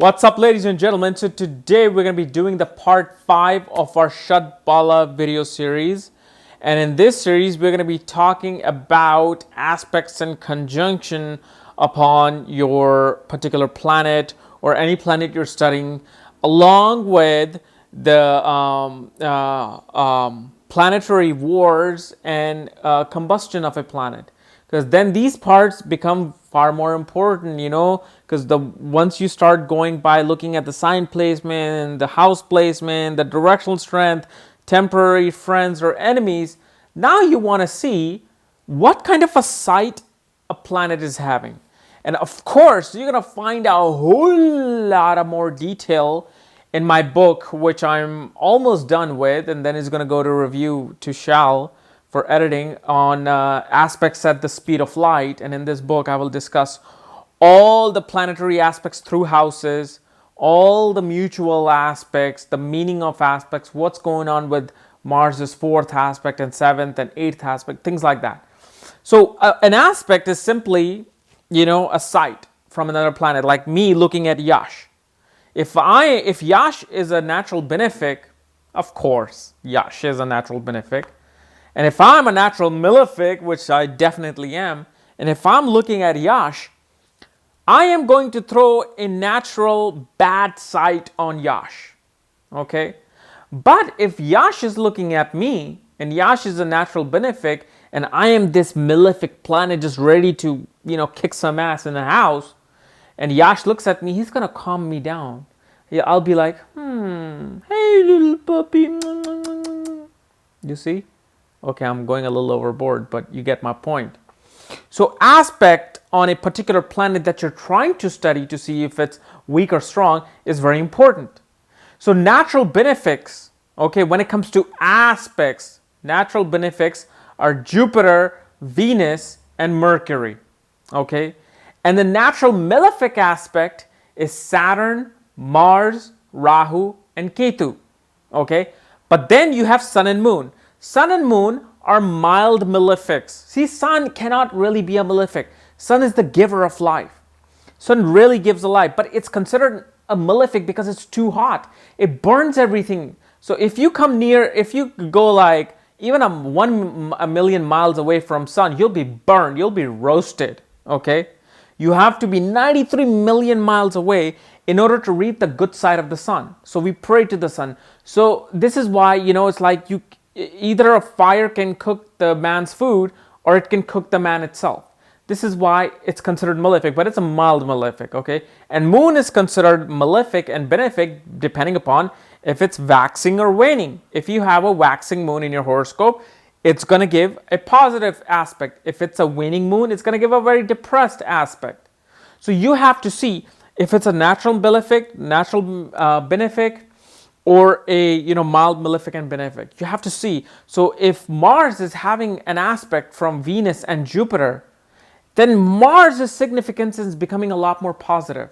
What's up, ladies and gentlemen? So today we're going to be doing the part 5 of our Shad Bala video series. And in this series, we're going to be talking about aspects and conjunction upon your particular planet or any planet you're studying, along with the planetary wars and combustion of a planet. Because then these parts become far more important, because once you start going by looking at the sign placement, the house placement, the directional strength, temporary friends or enemies, now you want to see what kind of a site a planet is having. And of course, you're going to find a whole lot of more detail in my book, which I'm almost done with, and then it's going to go to review to Shal for editing on aspects at the speed of light. And in this book, I will discuss all the planetary aspects through houses, all the mutual aspects, the meaning of aspects, what's going on with Mars's 4th aspect and 7th and 8th aspect, things like that. So an aspect is simply, a site from another planet, like me looking at Yash. If Yash is a natural benefic, of course, Yash is a natural benefic. And if I'm a natural malefic, which I definitely am, and if I'm looking at Yash, I am going to throw a natural bad sight on Yash. Okay? But if Yash is looking at me, and Yash is a natural benefic, and I am this malefic planet just ready to, kick some ass in the house, and Yash looks at me, he's going to calm me down. Yeah, I'll be like, hey, little puppy. You see? Okay, I'm going a little overboard, but you get my point. So aspect on a particular planet that you're trying to study to see if it's weak or strong is very important. So natural benefics, okay, when it comes to aspects, natural benefics are Jupiter, Venus, and Mercury, okay? And the natural malefic aspect is Saturn, Mars, Rahu, and Ketu, okay? But then you have Sun and Moon. Sun and Moon are mild malefics. See, Sun cannot really be a malefic. Sun is the giver of life. Sun really gives a life, but it's considered a malefic because it's too hot. It burns everything. So if you come near, if you go like even a million miles away from Sun, you'll be burned, you'll be roasted, okay? You have to be 93 million miles away in order to reach the good side of the Sun. So we pray to the Sun. So this is why, it's like either a fire can cook the man's food or it can cook the man itself. This is why it's considered malefic, but it's a mild malefic, okay? And Moon is considered malefic and benefic depending upon if it's waxing or waning. If you have a waxing moon in your horoscope, it's going to give a positive aspect. If it's a waning moon, it's going to give a very depressed aspect. So you have to see if it's a natural benefic, or a mild malefic and benefic. You have to see. So if Mars is having an aspect from Venus and Jupiter, then Mars' significance is becoming a lot more positive.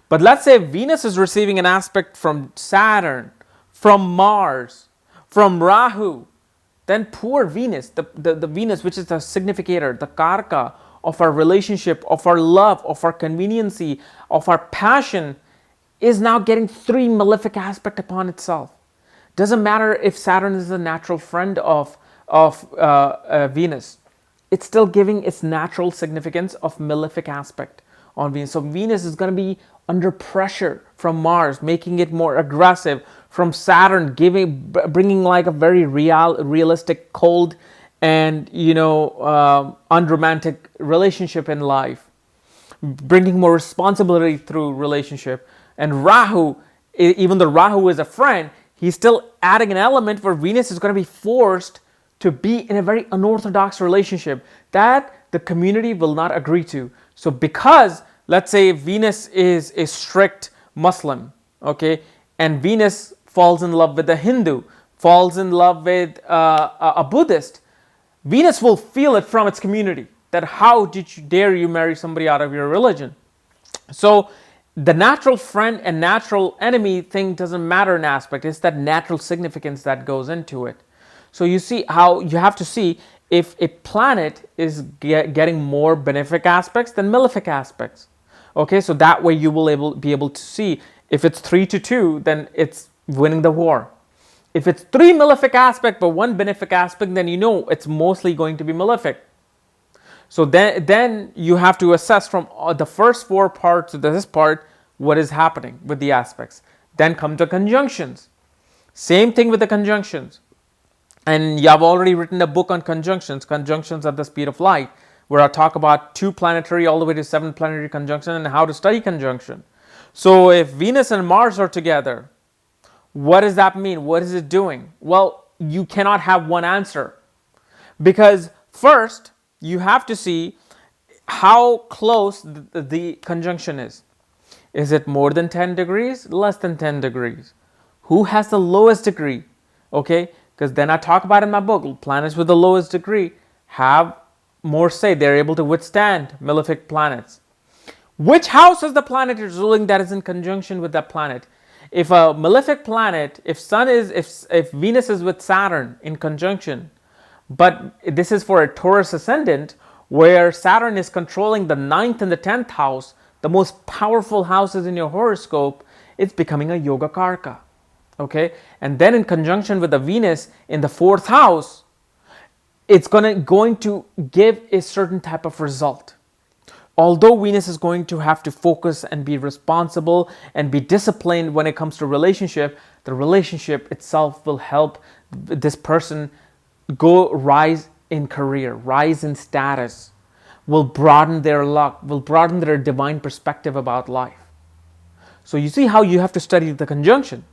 But let's say Venus is receiving an aspect from Saturn, from Mars, from Rahu, then poor Venus, the Venus which is the significator, the karka of our relationship, of our love, of our conveniency, of our passion, is now getting 3 malefic aspect upon itself. Doesn't matter if Saturn is a natural friend of Venus. It's still giving its natural significance of malefic aspect on Venus. So Venus is going to be under pressure from Mars, making it more aggressive. From Saturn, bringing like a very realistic, cold, and unromantic relationship in life, bringing more responsibility through relationship. And Rahu, even though Rahu is a friend, he's still adding an element where Venus is going to be forced to be in a very unorthodox relationship that the community will not agree to. So because, let's say Venus is a strict Muslim, okay, and Venus falls in love with a Hindu, falls in love with a Buddhist, Venus will feel it from its community that how dare you marry somebody out of your religion. So the natural friend and natural enemy thing doesn't matter in aspect. It's that natural significance that goes into it. So you see how you have to see if a planet is getting more benefic aspects than malefic aspects. Okay, so that way you will be able to see if it's 3-2, then it's winning the war. If it's 3 malefic aspect but 1 benefic aspect, then you know it's mostly going to be malefic. So then you have to assess from the first 4 parts to this part what is happening with the aspects. Then come to conjunctions. Same thing with the conjunctions. And you have already written a book on conjunctions at the speed of light, where I talk about 2 planetary all the way to 7 planetary conjunction and how to study conjunction. So if Venus and Mars are together, what does that mean? What is it doing? Well, you cannot have one answer, because first you have to see how close the conjunction is. Is it more than 10 degrees? Less than 10 degrees? Who has the lowest degree? Okay, because then I talk about in my book, planets with the lowest degree have more say. They're able to withstand malefic planets. Which house is the planet is ruling that is in conjunction with that planet? If a malefic planet, if Venus is with Saturn in conjunction, but this is for a Taurus ascendant, where Saturn is controlling the 9th and the 10th house, the most powerful houses in your horoscope, it's becoming a yoga karka. Okay, and then in conjunction with the Venus in the 4th house, it's going to give a certain type of result. Although Venus is going to have to focus and be responsible and be disciplined when it comes to relationship, the relationship itself will help this person rise in career, rise in status, will broaden their luck, will broaden their divine perspective about life. So you see how you have to study the conjunction.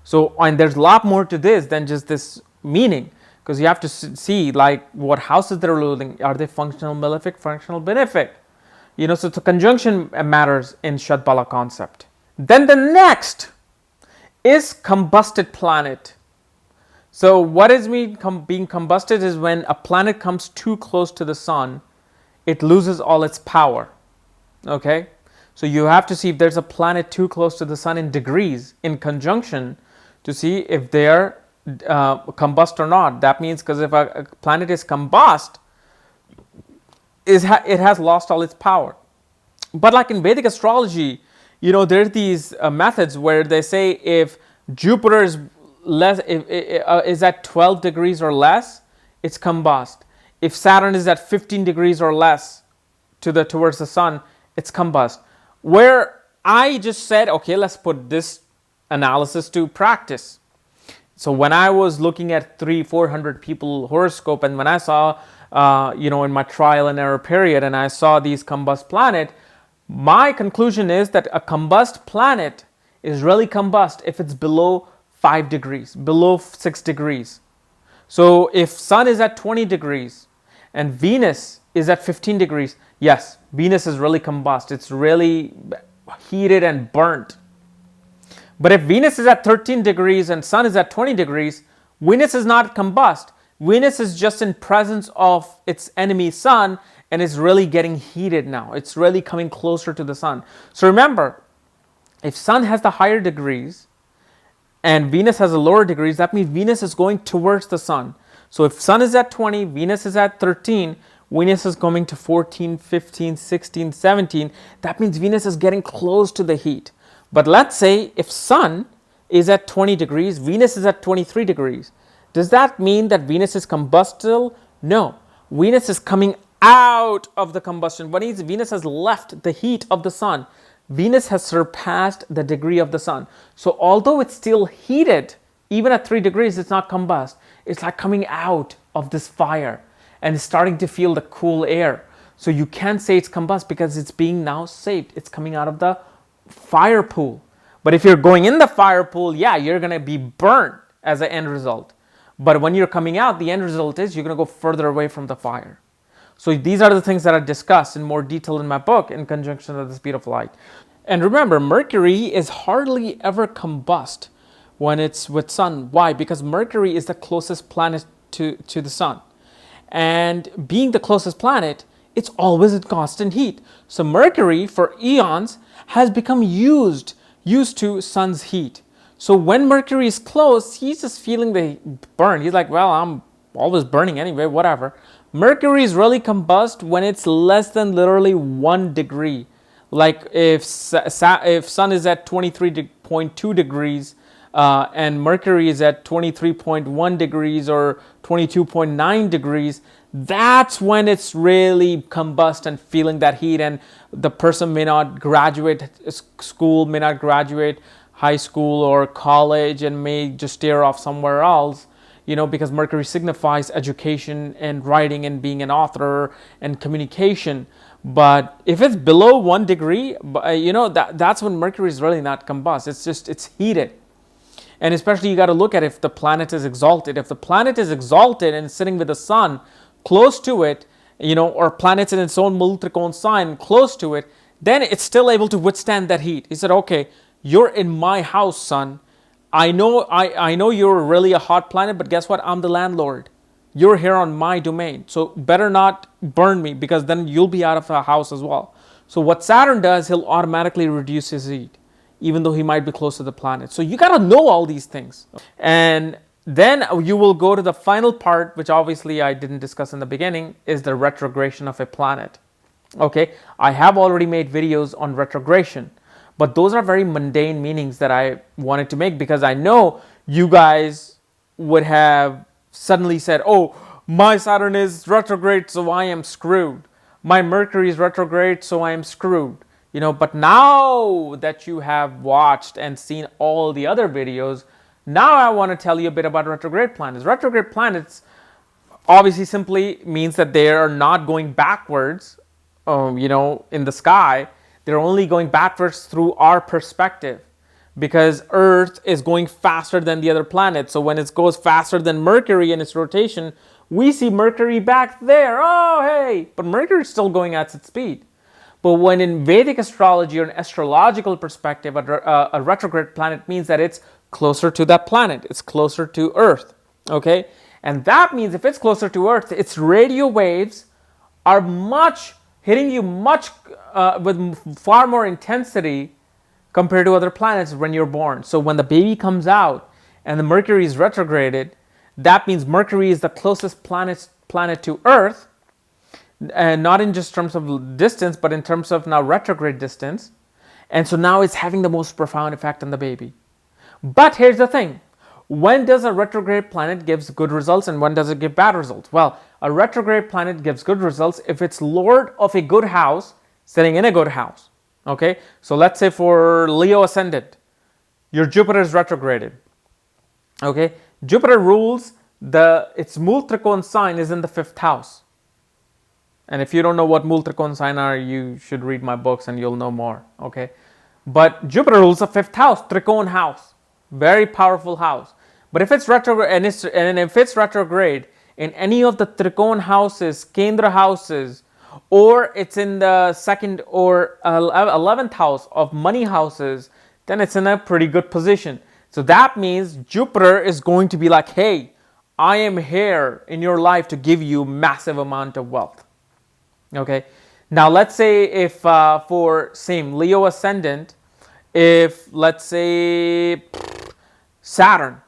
So, and there's a lot more to this than just this meaning, because you have to see like what houses they're ruling. Are they functional malefic, functional benefic? You know, so the conjunction matters in Shad bala concept. Then the next is combusted planet. So what is being combusted is when a planet comes too close to the sun, it loses all its power. Okay, so you have to see if there's a planet too close to the sun in degrees in conjunction to see if they're combust or not. That means, because if a planet is combust, it has lost all its power. But like in Vedic astrology, you know, there's these methods where they say if Jupiter is is at 12 degrees or less, it's combust. If Saturn is at 15 degrees or less towards the sun, it's combust. Where I just said, okay, let's put this analysis to practice. So when I was looking at 300-400 people horoscope, and when I saw, in my trial and error period, and I saw these combust planet, my conclusion is that a combust planet is really combust if it's below 5 degrees, below 6 degrees. So if Sun is at 20 degrees and Venus is at 15 degrees, yes, Venus is really combust. It's really heated and burnt. But if Venus is at 13 degrees and Sun is at 20 degrees, Venus is not combust. Venus is just in presence of its enemy Sun, and it's really getting heated now. It's really coming closer to the Sun. So remember, if Sun has the higher degrees and Venus has the lower degrees, that means Venus is going towards the Sun. So if Sun is at 20, Venus is at 13, Venus is coming to 14, 15, 16, 17. That means Venus is getting close to the heat. But let's say if Sun is at 20 degrees, Venus is at 23 degrees. Does that mean that Venus is combustible? No. Venus is coming out of the combustion. What means Venus has left the heat of the Sun. Venus has surpassed the degree of the Sun. So although it's still heated, even at 3 degrees, it's not combust. It's like coming out of this fire and it's starting to feel the cool air. So you can't say it's combust because it's being now saved. It's coming out of the fire pool. But if you're going in the fire pool, yeah, you're going to be burnt as an end result. But when you're coming out, the end result is you're going to go further away from the fire. So these are the things that I discussed in more detail in my book, In Conjunction at the Speed of Light. And remember, Mercury is hardly ever combust when it's with Sun. Why? Because Mercury is the closest planet to the Sun. And being the closest planet, it's always in constant heat. So Mercury, for eons, has become used to Sun's heat. So when Mercury is close, he's just feeling the burn. He's like, well, I'm always burning anyway, whatever. Mercury is really combust when it's less than literally 1 degree. Like if Sun is at 23.2 degrees and Mercury is at 23.1 degrees or 22.9 degrees, that's when it's really combust and feeling that heat, and the person may not graduate school, may not graduate high school or college, and may just steer off somewhere else, because Mercury signifies education and writing and being an author and communication. But if it's below 1 degree, that's when Mercury is really not combust. It's heated. And especially you got to look at if the planet is exalted. If the planet is exalted and sitting with the sun close to it, or planets in its own Multrikon sign close to it, then it's still able to withstand that heat. He said, okay, you're in my house, sun. I know you're really a hot planet, but guess what? I'm the landlord. You're here on my domain. So better not burn me, because then you'll be out of the house as well. So what Saturn does, he'll automatically reduce his heat, even though he might be close to the planet. So you got to know all these things. And then you will go to the final part, which obviously I didn't discuss in the beginning, is the retrogradation of a planet. Okay, I have already made videos on retrogradation, but those are very mundane meanings that I wanted to make, because I know you guys would have suddenly said, oh, my Saturn is retrograde, so I am screwed. My Mercury is retrograde, so I am screwed. But now that you have watched and seen all the other videos, now I want to tell you a bit about retrograde planets. Retrograde planets obviously simply means that they are not going backwards, in the sky. They're only going backwards through our perspective, because Earth is going faster than the other planets. So when it goes faster than Mercury in its rotation, we see Mercury back there. Oh, hey! But Mercury is still going at its speed. But when in Vedic astrology or an astrological perspective, a retrograde planet means that it's closer to that planet. It's closer to Earth. Okay? And that means if it's closer to Earth, its radio waves are hitting you with far more intensity compared to other planets when you're born. So when the baby comes out and the Mercury is retrograded, that means Mercury is the closest planet to Earth, and not in just terms of distance, but in terms of now retrograde distance. And so now it's having the most profound effect on the baby. But here's the thing. When does a retrograde planet gives good results, and when does it give bad results? Well, a retrograde planet gives good results if it's lord of a good house, sitting in a good house. Okay, so let's say for Leo ascendant, your Jupiter is retrograded. Okay, Jupiter rules its Multrikon sign is in the 5th house. And if you don't know what Multrikon sign are, you should read my books and you'll know more. Okay, but Jupiter rules the 5th house, Trikon house, very powerful house. But if it's retrograde, and if it's retrograde in any of the Trikon houses, Kendra houses, or it's in the 2nd or 11th house of money houses, then it's in a pretty good position. So that means Jupiter is going to be like, hey, I am here in your life to give you massive amount of wealth. Okay. Now let's say if for same Leo ascendant, if let's say Saturn,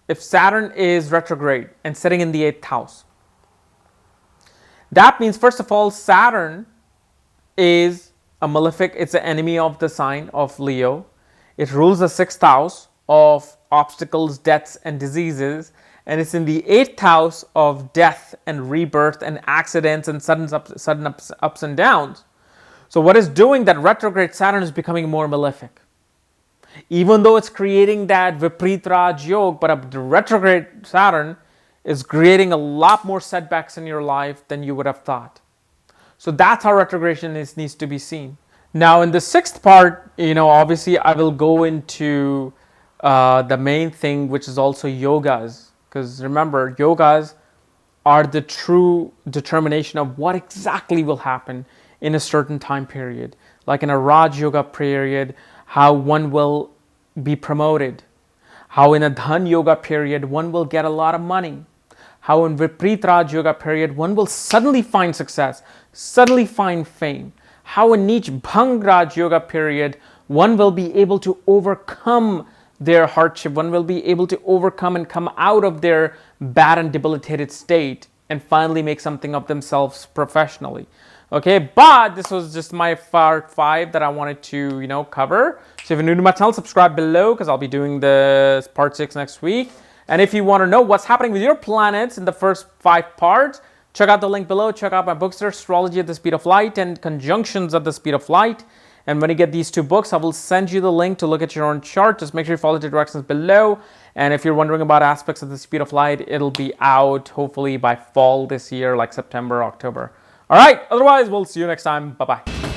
if Saturn is retrograde and sitting in the 8th house, that means, first of all, Saturn is a malefic. It's an enemy of the sign of Leo. It rules the 6th house of obstacles, deaths, and diseases. And it's in the 8th house of death and rebirth and accidents and sudden ups and downs. So what is doing that retrograde Saturn is becoming more malefic. Even though it's creating that Viprit Raj Yoga, but the retrograde Saturn is creating a lot more setbacks in your life than you would have thought. So that's how retrogradation needs to be seen. Now in the 6th part, obviously I will go into the main thing, which is also yogas. Because remember, yogas are the true determination of what exactly will happen in a certain time period. Like in a Raj Yoga period, how one will be promoted. How in a Dhan Yoga period, one will get a lot of money. How in Viprit Raj Yoga period, one will suddenly find success, suddenly find fame. How in Neech Bhang Raj Yoga period, one will be able to overcome their hardship. One will be able to overcome and come out of their bad and debilitated state and finally make something of themselves professionally. Okay, but this was just my part 5 that I wanted to, cover. So if you're new to my channel, subscribe below because I'll be doing the part 6 next week. And if you want to know what's happening with your planets in the first 5 parts, check out the link below. Check out my books there, Astrology at the Speed of Light and Conjunctions at the Speed of Light. And when you get these 2 books, I will send you the link to look at your own chart. Just make sure you follow the directions below. And if you're wondering about aspects of the speed of light, it'll be out hopefully by fall this year, like September, October. All right. Otherwise, we'll see you next time. Bye-bye.